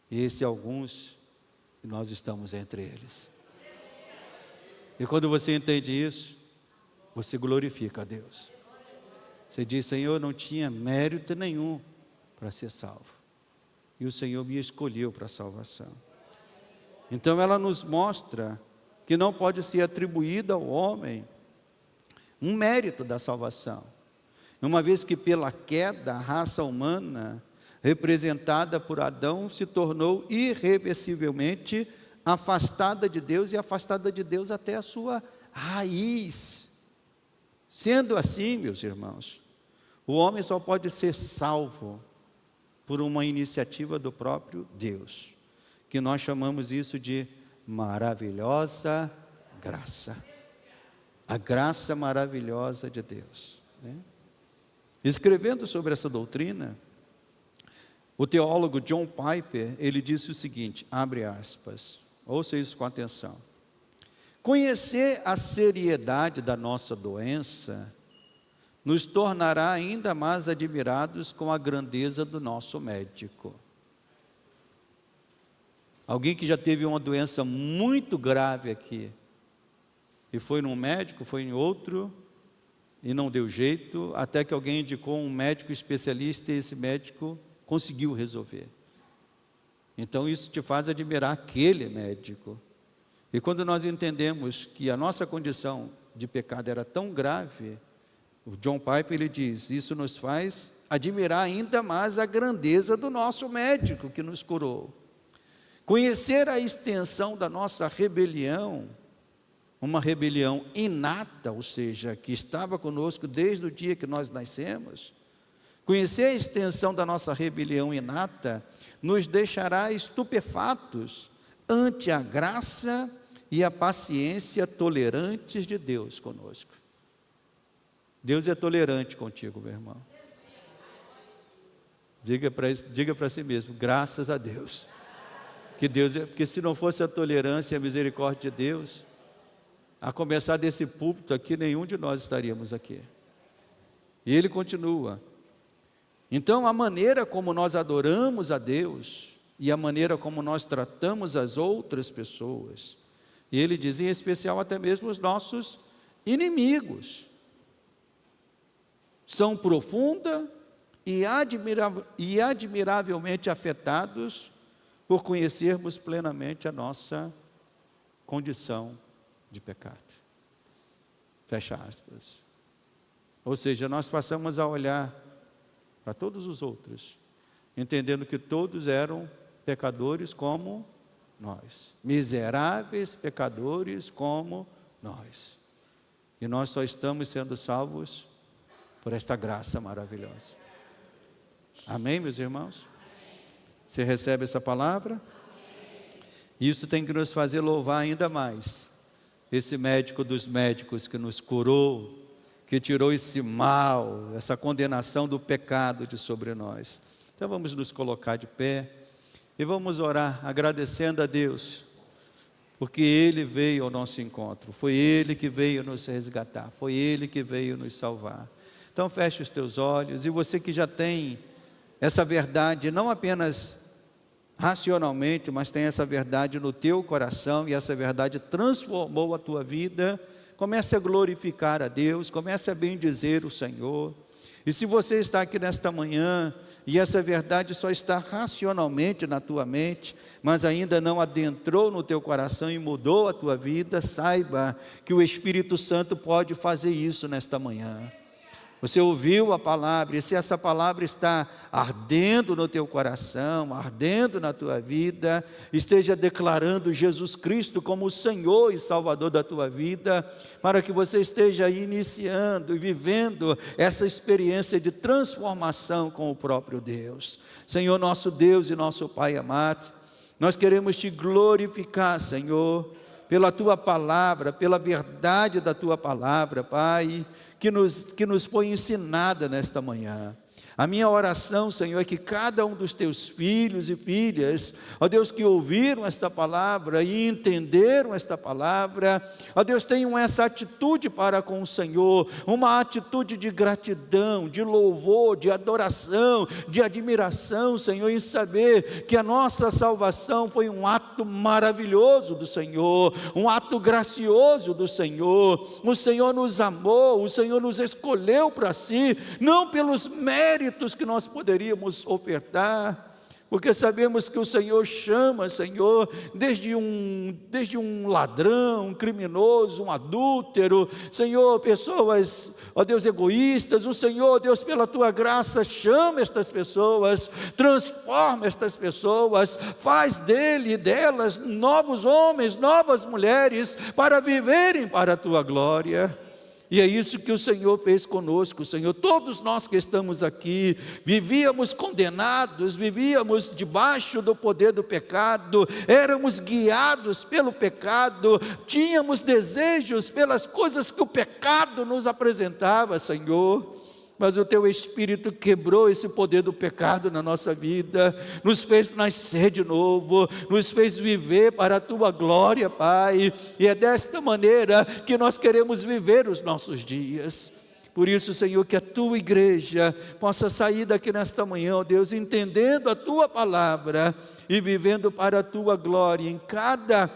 E esse alguns, nós estamos entre eles. E quando você entende isso, você glorifica a Deus. Você diz: Senhor, eu não tinha mérito nenhum para ser salvo, e o Senhor me escolheu para a salvação. Então ela nos mostra que não pode ser atribuída ao homem um mérito da salvação, uma vez que pela queda a raça humana, representada por Adão, se tornou irreversivelmente afastada de Deus, e afastada de Deus até a sua raiz. Sendo assim, meus irmãos, o homem só pode ser salvo por uma iniciativa do próprio Deus, que nós chamamos isso de maravilhosa graça. A graça maravilhosa de Deus. Escrevendo sobre essa doutrina, o teólogo John Piper, ele disse o seguinte, abre aspas, ouça isso com atenção: conhecer a seriedade da nossa doença nos tornará ainda mais admirados com a grandeza do nosso médico. Alguém que já teve uma doença muito grave aqui, e foi num médico, foi em outro, e não deu jeito, até que alguém indicou um médico especialista, e esse médico conseguiu resolver. Então isso te faz admirar aquele médico. E quando nós entendemos que a nossa condição de pecado era tão grave, o John Piper, ele diz, isso nos faz admirar ainda mais a grandeza do nosso médico que nos curou. Conhecer a extensão da nossa rebelião, uma rebelião inata, ou seja, que estava conosco desde o dia que nós nascemos. Conhecer a extensão da nossa rebelião inata nos deixará estupefatos ante a graça e a paciência tolerantes de Deus conosco. Deus é tolerante contigo, meu irmão. Diga para si mesmo, graças a Deus. Porque se não fosse a tolerância e a misericórdia de Deus, a começar desse púlpito aqui, nenhum de nós estaríamos aqui. E ele continua. Então, a maneira como nós adoramos a Deus e a maneira como nós tratamos as outras pessoas, e ele diz, em especial até mesmo os nossos inimigos, são profunda e admiravelmente afetados por conhecermos plenamente a nossa condição de pecado. Fecha aspas. Ou seja, nós passamos a olhar para todos os outros, entendendo que todos eram pecadores como nós, miseráveis pecadores como nós. E nós só estamos sendo salvos por esta graça maravilhosa. Amém, meus irmãos? Você recebe essa palavra? Isso tem que nos fazer louvar ainda mais esse médico dos médicos que nos curou, que tirou esse mal, essa condenação do pecado de sobre nós. Então vamos nos colocar de pé e vamos orar agradecendo a Deus, porque Ele veio ao nosso encontro, foi Ele que veio nos resgatar, foi Ele que veio nos salvar. Então feche os teus olhos, e você que já tem essa verdade, não apenas racionalmente, mas tem essa verdade no teu coração, e essa verdade transformou a tua vida, comece a glorificar a Deus, comece a bendizer o Senhor. E se você está aqui nesta manhã, e essa verdade só está racionalmente na tua mente, mas ainda não adentrou no teu coração e mudou a tua vida, saiba que o Espírito Santo pode fazer isso nesta manhã. Você ouviu a palavra, e se essa palavra está ardendo no teu coração, ardendo na tua vida, esteja declarando Jesus Cristo como o Senhor e Salvador da tua vida, para que você esteja iniciando e vivendo essa experiência de transformação com o próprio Deus. Senhor, nosso Deus e nosso Pai amado, nós queremos te glorificar, Senhor, pela tua palavra, pela verdade da tua palavra, Pai, que nos foi ensinada nesta manhã. A minha oração, Senhor, é que cada um dos teus filhos e filhas, ó Deus, que ouviram esta palavra e entenderam esta palavra, ó Deus, tenham essa atitude para com o Senhor, uma atitude de gratidão, de louvor, de adoração, de admiração, Senhor, em saber que a nossa salvação foi um ato maravilhoso do Senhor, um ato gracioso do Senhor. O Senhor nos amou, o Senhor nos escolheu para si, não pelos méritos que nós poderíamos ofertar, porque sabemos que o Senhor chama, Senhor, desde um ladrão, um criminoso, um adúltero, Senhor, pessoas, ó Deus, egoístas. O Senhor, Deus, pela tua graça, chama estas pessoas, transforma estas pessoas, faz dele e delas novos homens, novas mulheres, para viverem para a tua glória. E é isso que o Senhor fez conosco, Senhor. Todos nós que estamos aqui, vivíamos condenados, vivíamos debaixo do poder do pecado, éramos guiados pelo pecado, tínhamos desejos pelas coisas que o pecado nos apresentava, Senhor. Mas o teu Espírito quebrou esse poder do pecado na nossa vida, nos fez nascer de novo, nos fez viver para a tua glória, Pai, e é desta maneira que nós queremos viver os nossos dias. Por isso, Senhor, que a tua igreja possa sair daqui nesta manhã, ó Deus, entendendo a tua palavra e vivendo para a tua glória em cada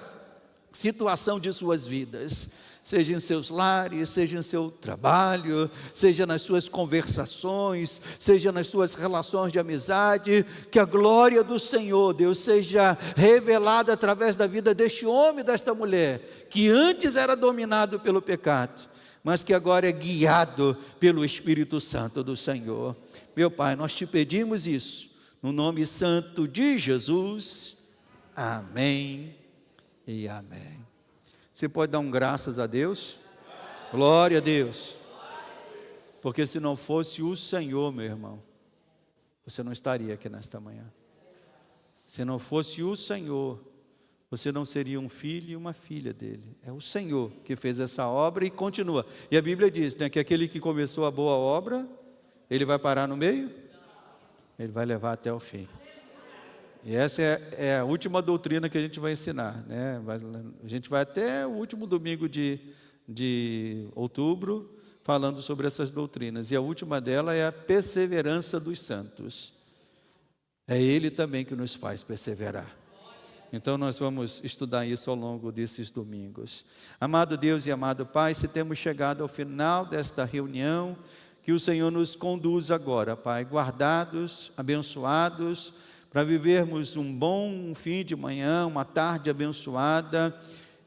situação de suas vidas, seja em seus lares, seja em seu trabalho, seja nas suas conversações, seja nas suas relações de amizade. Que a glória do Senhor, Deus, seja revelada através da vida deste homem e desta mulher, que antes era dominado pelo pecado, mas que agora é guiado pelo Espírito Santo do Senhor. Meu Pai, nós te pedimos isso, no nome santo de Jesus. Amém e amém. Você pode dar graças a Deus? Glória a Deus. Porque se não fosse o Senhor, meu irmão, você não estaria aqui nesta manhã. Se não fosse o Senhor, você não seria um filho e uma filha dele. É o Senhor que fez essa obra e continua. E a Bíblia diz, né, que aquele que começou a boa obra, ele vai parar no meio? Ele vai levar até o fim. E essa é a última doutrina que a gente vai ensinar, né? A gente vai até o último domingo de outubro, falando sobre essas doutrinas. E a última dela é a perseverança dos santos. É Ele também que nos faz perseverar. Então nós vamos estudar isso ao longo desses domingos. Amado Deus e amado Pai, se temos chegado ao final desta reunião, que o Senhor nos conduza agora, Pai, guardados, abençoados, para vivermos um bom fim de manhã, uma tarde abençoada,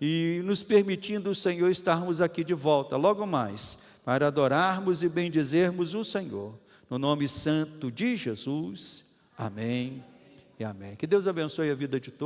e nos permitindo, Senhor, estarmos aqui de volta, logo mais, para adorarmos e bendizermos o Senhor, no nome santo de Jesus, amém e amém. Que Deus abençoe a vida de todos.